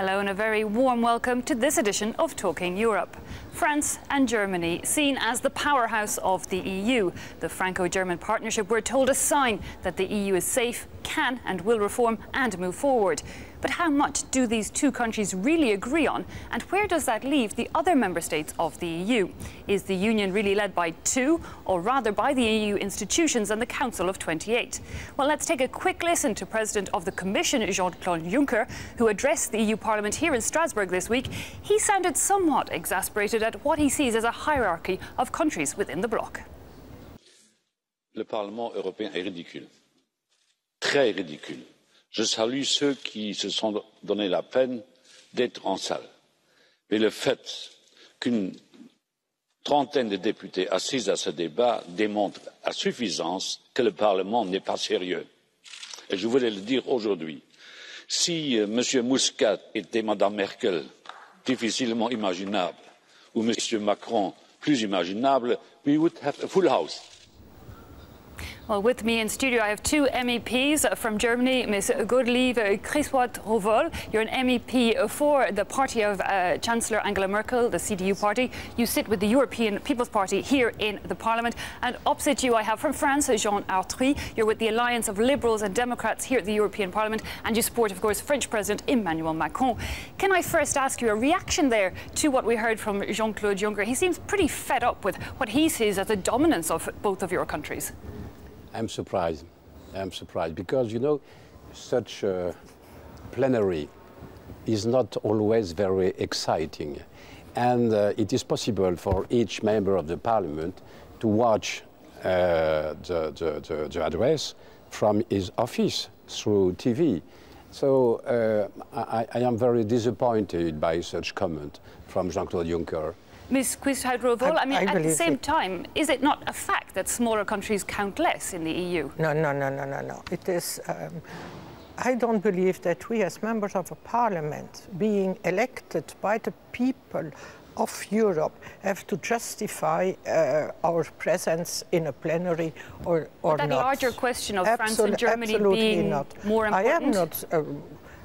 Hello and a very warm welcome to this edition of Talking Europe. France and Germany, seen as the powerhouse of the EU. The Franco-German partnership, we're told, a sign that the EU is safe, can and will reform and move forward. But how much do these two countries really agree on? And where does that leave the other member states of the EU? Is the Union really led by two, or rather by the EU institutions and the Council of 28? Well, let's take a quick listen to President of the Commission, Jean-Claude Juncker, who addressed the EU Parliament here in Strasbourg this week. He sounded somewhat exasperated at what he sees as a hierarchy of countries within the bloc. Le Parlement européen est ridicule, très ridicule. Je salue ceux qui se sont donné la peine d'être en salle. Mais le fait qu'une trentaine de députés assis à ce débat démontre à suffisance que le Parlement n'est pas sérieux. Et je voulais le dire aujourd'hui. Si M. Muscat était Mme Merkel, difficilement imaginable, ou M. Macron, plus imaginable, we would have a full house. Well, with me in studio, I have two MEPs from Germany, Ms. Godelieve Criswat-Rovol. You're an MEP for the party of Chancellor Angela Merkel, the CDU party. You sit with the European People's Party here in the Parliament. And opposite you, I have from France, Jean Arthuis. You're with the Alliance of Liberals and Democrats here at the European Parliament. And you support, of course, French President Emmanuel Macron. Can I first ask you a reaction there to what we heard from Jean-Claude Juncker? He seems pretty fed up with what he sees as the dominance of both of your countries. I'm surprised. I'm surprised because, you know, such a plenary is not always very exciting. And it is possible for each member of the parliament to watch the address from his office through TV. So I am very disappointed by such comment from Jean-Claude Juncker. Ms. Quist-Hout-Rovol, I mean, at the same time, is it not a fact that smaller countries count less in the EU? No. It is. I don't believe that we, as members of a parliament, being elected by the people of Europe, have to justify our presence in a plenary or not. That larger question of France and Germany being more important? I am not.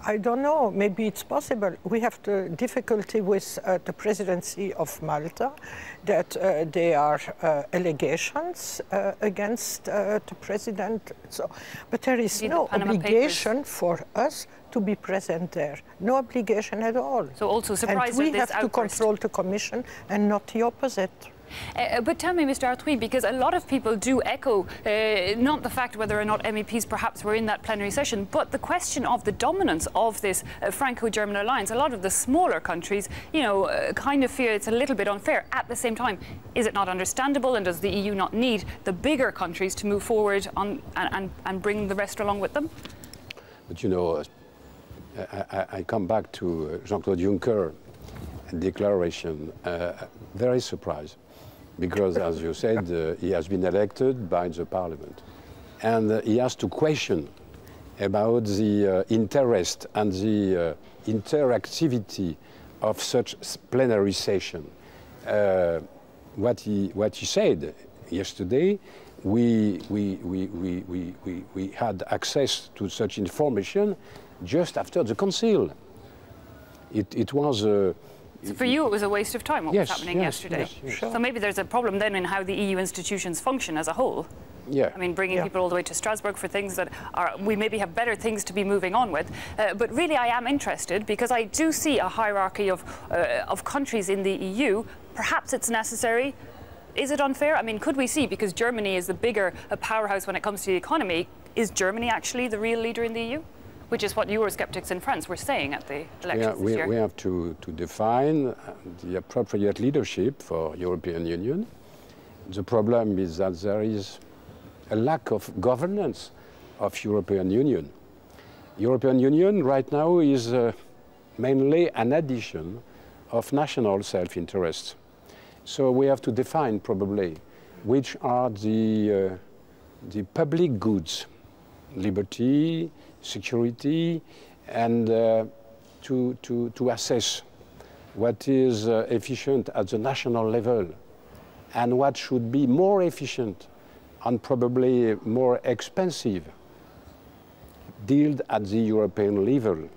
I don't know, maybe it's possible. We have the difficulty with the presidency of Malta, that there are allegations against the president. So, but there is no obligation for us to be present there. No obligation at all. So also surprised and we at this have to control the Commission and not the opposite. But tell me, Mr. Arthuis, because a lot of people do echo not the fact whether or not MEPs perhaps were in that plenary session, but the question of the dominance of this Franco-German alliance. A lot of the smaller countries, you know, kind of fear it's a little bit unfair. At the same time, is it not understandable, and does the EU not need the bigger countries to move forward on and bring the rest along with them? But, you know, I come back to Jean-Claude Juncker declaration, very surprised. Because, as you said, he has been elected by the parliament. And he has to question about the interest and the interactivity of such plenary session. What he said yesterday, we had access to such information just after the council. It was So for you, it was a waste of time, what was happening yesterday. Yes. So maybe there's a problem then in how the EU institutions function as a whole. Yeah. I mean, bringing people all the way to Strasbourg for things that we maybe have better things to be moving on with. But really, I am interested because I do see a hierarchy of countries in the EU. Perhaps it's necessary. Is it unfair? I mean, could we see, because Germany is the bigger powerhouse when it comes to the economy, is Germany actually the real leader in the EU? Which is what Eurosceptics in France were saying at the elections this year. We have to define the appropriate leadership for European Union. The problem is that there is a lack of governance of European Union. European Union right now is mainly an addition of national self-interest. So we have to define probably which are the public goods, liberty, security, and to assess what is efficient at the national level and what should be more efficient and probably more expensive dealt at the European level.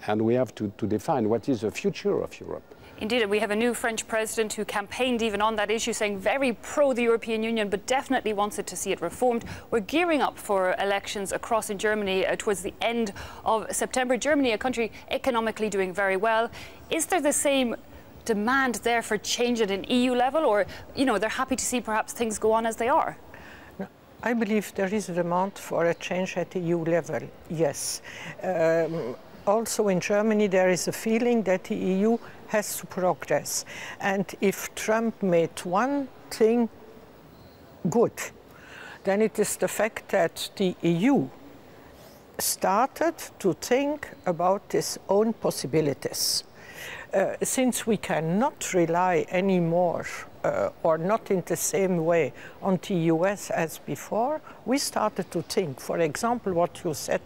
And we have to define what is the future of Europe. Indeed, we have a new French president who campaigned even on that issue, saying very pro the European Union, but definitely wanted to see it reformed. We're gearing up for elections across in Germany towards the end of September. Germany, a country economically doing very well. Is there the same demand there for change at an EU level, or, you know, they're happy to see perhaps things go on as they are? I believe there is a demand for a change at EU level, yes. Also in Germany there is a feeling that the EU has to progress. And if Trump made one thing good, then it is the fact that the EU started to think about its own possibilities. Since we cannot rely anymore or not in the same way on the US as before, we started to think, for example, what you said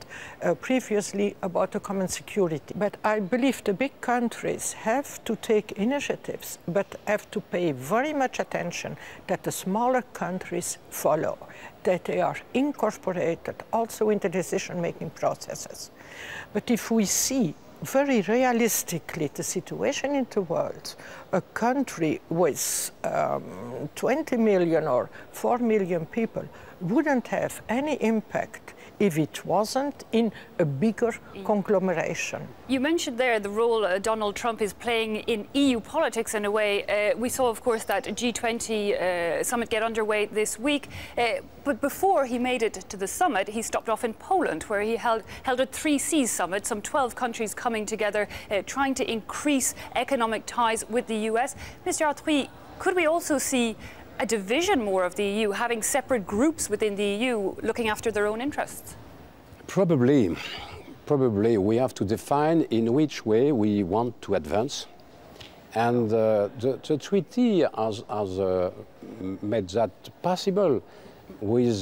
previously about the common security. But I believe the big countries have to take initiatives, but have to pay very much attention that the smaller countries follow, that they are incorporated also in the decision-making processes. But if we see very realistically the situation in the world, a country with 20 million or 4 million people wouldn't have any impact if it wasn't in a bigger conglomeration. You mentioned there the role Donald Trump is playing in EU politics in a way. We saw, of course, that G20 summit get underway this week. But before he made it to the summit, he stopped off in Poland, where he held a 3Cs summit, some 12 countries coming together, trying to increase economic ties with the US. Mr. Arthuis, could we also see a division more of the EU, having separate groups within the EU looking after their own interests? Probably we have to define in which way we want to advance. And the treaty has made that possible with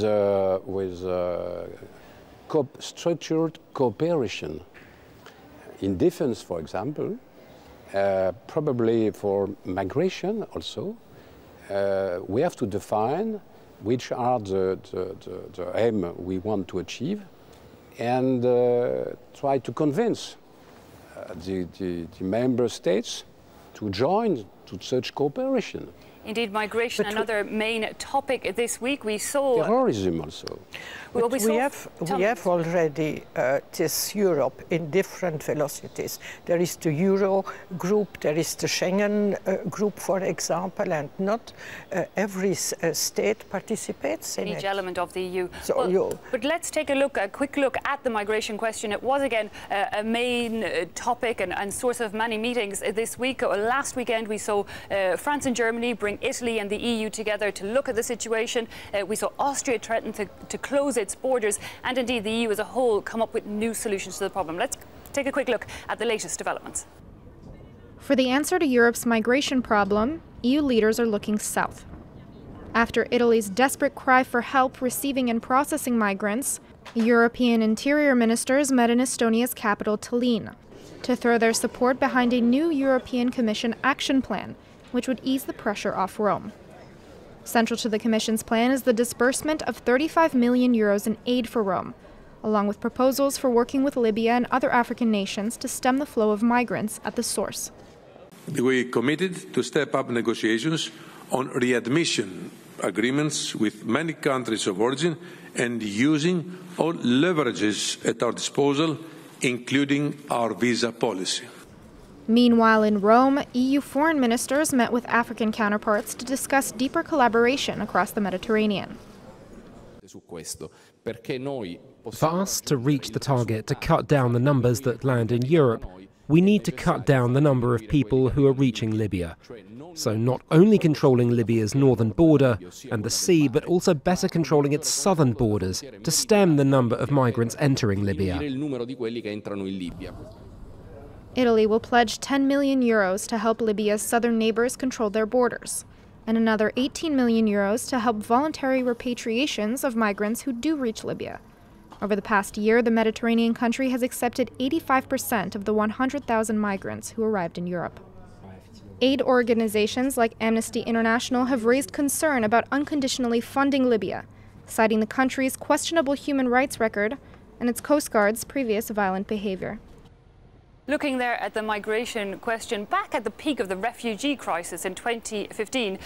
structured cooperation. In defense, for example, probably for migration also, we have to define which are the aim we want to achieve and try to convince the member states to join to such cooperation. Indeed, migration, another main topic this week. We saw terrorism also. We have already this Europe in different velocities. There is the Euro group, there is the Schengen group, for example, and not every state participates in it. Each element of the EU. So but let's take a quick look at the migration question. It was again a main topic and source of many meetings this week. Last weekend we saw France and Germany bring Italy and the EU together to look at the situation. We saw Austria threaten to close its borders, and indeed the EU as a whole come up with new solutions to the problem. Let's take a quick look at the latest developments. For the answer to Europe's migration problem, EU leaders are looking south. After Italy's desperate cry for help receiving and processing migrants, European interior ministers met in Estonia's capital Tallinn to throw their support behind a new European Commission action plan, which would ease the pressure off Rome. Central to the Commission's plan is the disbursement of 35 million euros in aid for Rome, along with proposals for working with Libya and other African nations to stem the flow of migrants at the source. We committed to step up negotiations on readmission agreements with many countries of origin and using all leverages at our disposal, including our visa policy. Meanwhile, in Rome, EU foreign ministers met with African counterparts to discuss deeper collaboration across the Mediterranean. For us to reach the target to cut down the numbers that land in Europe, we need to cut down the number of people who are reaching Libya. So not only controlling Libya's northern border and the sea, but also better controlling its southern borders to stem the number of migrants entering Libya. Italy will pledge 10 million euros to help Libya's southern neighbors control their borders, and another 18 million euros to help voluntary repatriations of migrants who do reach Libya. Over the past year, the Mediterranean country has accepted 85% of the 100,000 migrants who arrived in Europe. Aid organizations like Amnesty International have raised concern about unconditionally funding Libya, citing the country's questionable human rights record and its Coast Guard's previous violent behavior. Looking there at the migration question, back at the peak of the refugee crisis in 2015,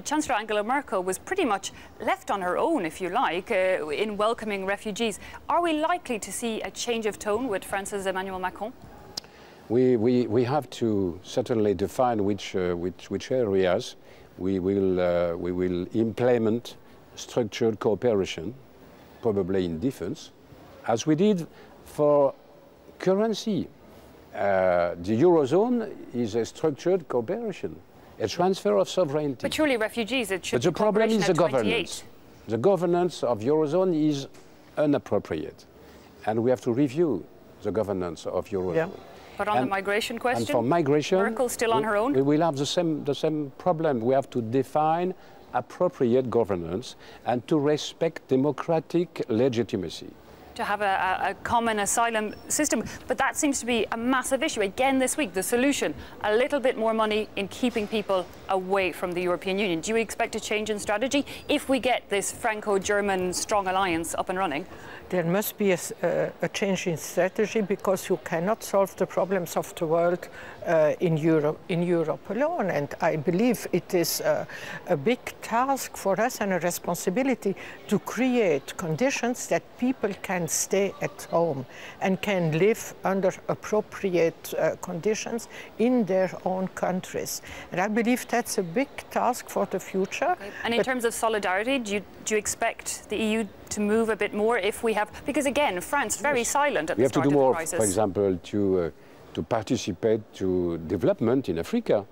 Chancellor Angela Merkel was pretty much left on her own, if you like, in welcoming refugees. Are we likely to see a change of tone with France's Emmanuel Macron? We have to certainly define which areas we will implement structured cooperation, probably in defense, as we did for currency. The Eurozone is a structured cooperation, a transfer of sovereignty. But surely refugees, it should be the problem is the 28. governance. The governance of Eurozone is inappropriate, and we have to review the governance of Eurozone. Yeah. But on the migration question, and for migration, Merkel's still on her own? We will have the same problem. We have to define appropriate governance and to respect democratic legitimacy. To have a common asylum system. But that seems to be a massive issue. Again this week, the solution, a little bit more money in keeping people away from the European Union. Do you expect a change in strategy if we get this Franco-German strong alliance up and running? There must be a change in strategy, because you cannot solve the problems of the world in Europe alone. And I believe it is a big task for us and a responsibility to create conditions that people can stay at home and can live under appropriate conditions in their own countries. And I believe that's a big task for the future. Okay. And in terms of solidarity, do you expect the EU to move a bit more if we have, because again, France very silent at the start of the crisis. We have to do more, for example, to participate to development in Africa.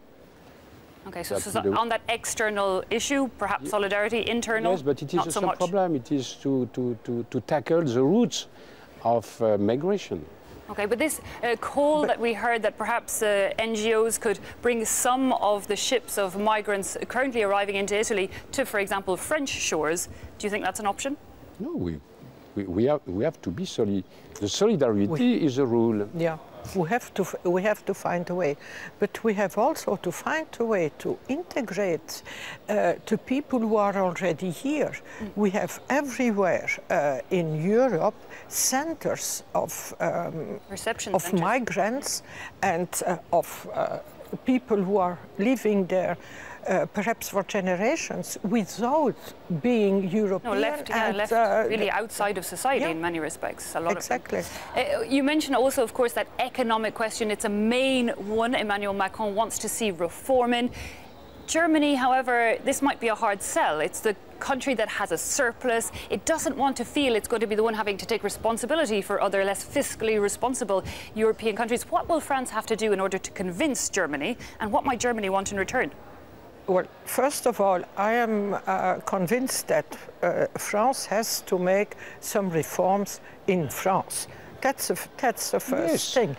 Okay, so on that external issue, perhaps solidarity, internal, yes, but it is not so much. Problem. It is to tackle the roots of migration. Okay, but this call that we heard that perhaps NGOs could bring some of the ships of migrants currently arriving into Italy to, for example, French shores, do you think that's an option? No, we have to be the solidarity is a rule. Yeah. We have to find a way, but we have also to find a way to integrate the people who are already here. We have everywhere in Europe centers of migrants and of people who are living there perhaps for generations without being European. No, left really outside of society in many respects. A lot exactly. of them. You mentioned also, of course, that economic question. It's a main one. Emmanuel Macron wants to see reform in. Germany, however, this might be a hard sell. It's the country that has a surplus. It doesn't want to feel it's going to be the one having to take responsibility for other less fiscally responsible European countries. What will France have to do in order to convince Germany, and what might Germany want in return? Well, first of all, I am convinced that France has to make some reforms in France. That's the first thing.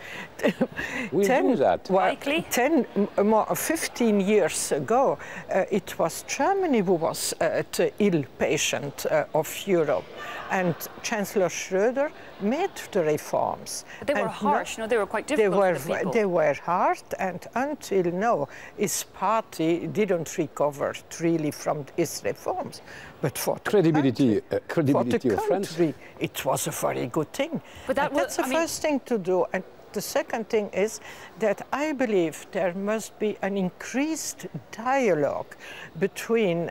We do that. Well, 15 years ago, it was Germany who was the ill patient of Europe. And Chancellor Schröder made the reforms. But they were harsh, no, they were quite difficult for the people. They were hard, and until now, his party didn't recover really from his reforms. But for credibility of France, it was a very good thing. But that's the first thing to do. And the second thing is that I believe there must be an increased dialogue between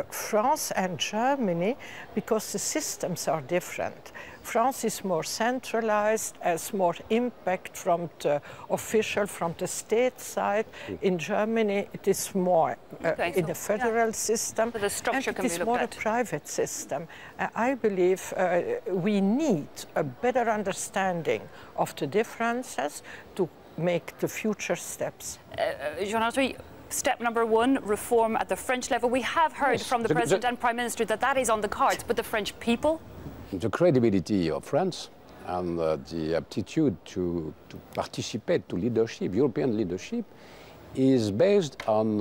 France and Germany, because the systems are different. France is more centralized, has more impact from the official, from the state side. In Germany, it is more in the federal system, so the structure and can it is be more looked a at. private system. I believe we need a better understanding of the differences to make the future steps. Jean-Arthur, step number one, reform at the French level. We have heard from the President and Prime Minister that that is on the cards, but the French people? The credibility of France and the aptitude to participate to leadership, European leadership, is based on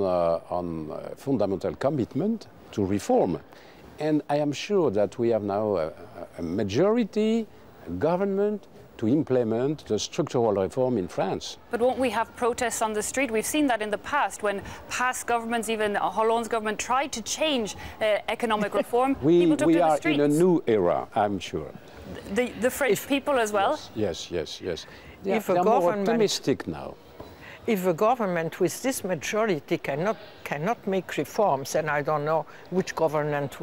fundamental commitment to reform. And I am sure that we have now a majority government to implement the structural reform in France. But won't we have protests on the street? We've seen that in the past when past governments, even Hollande's government, tried to change economic reform. People took to the streets. We are in a new era, I'm sure. The French people as well? Yes. They're more optimistic now. If a government with this majority cannot make reforms, and I don't know which government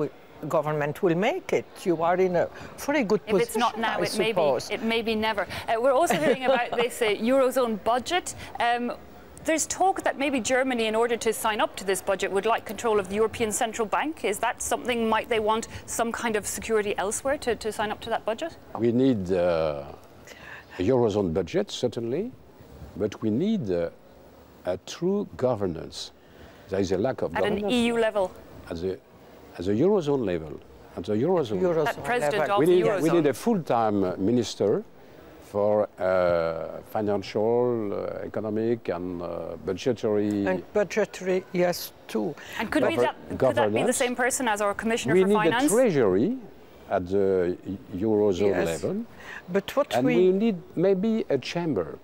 will make it. You are in a very good position. If it's not now, it may be never. We're also hearing about this Eurozone budget. There's talk that maybe Germany, in order to sign up to this budget, would like control of the European Central Bank. Is that something, might they want some kind of security elsewhere to sign up to that budget? We need a Eurozone budget, certainly, but we need a true governance. There is a lack of governance. At an EU level? As a Eurozone level. At the Eurozone. That president level. of the Eurozone. We need a full-time minister for financial, economic and budgetary... And budgetary, yes, too. And could that be the same person as our Commissioner for Finance? We need a treasury at the Eurozone level. But what we need maybe a chamber.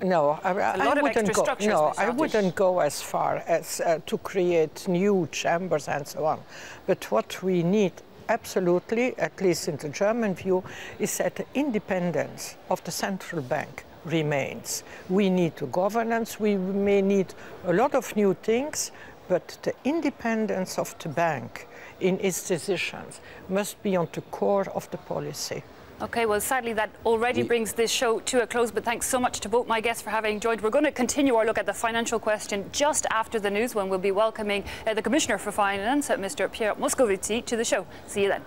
No, I wouldn't go as far as to create new chambers and so on. But what we need absolutely, at least in the German view, is that the independence of the central bank remains. We need a governance, we may need a lot of new things, but the independence of the bank in its decisions must be on the core of the policy. Okay, well, sadly, that already brings this show to a close, but thanks so much to both my guests for having joined. We're going to continue our look at the financial question just after the news, when we'll be welcoming the Commissioner for Finance, Mr. Pierre Moscovici, to the show. See you then.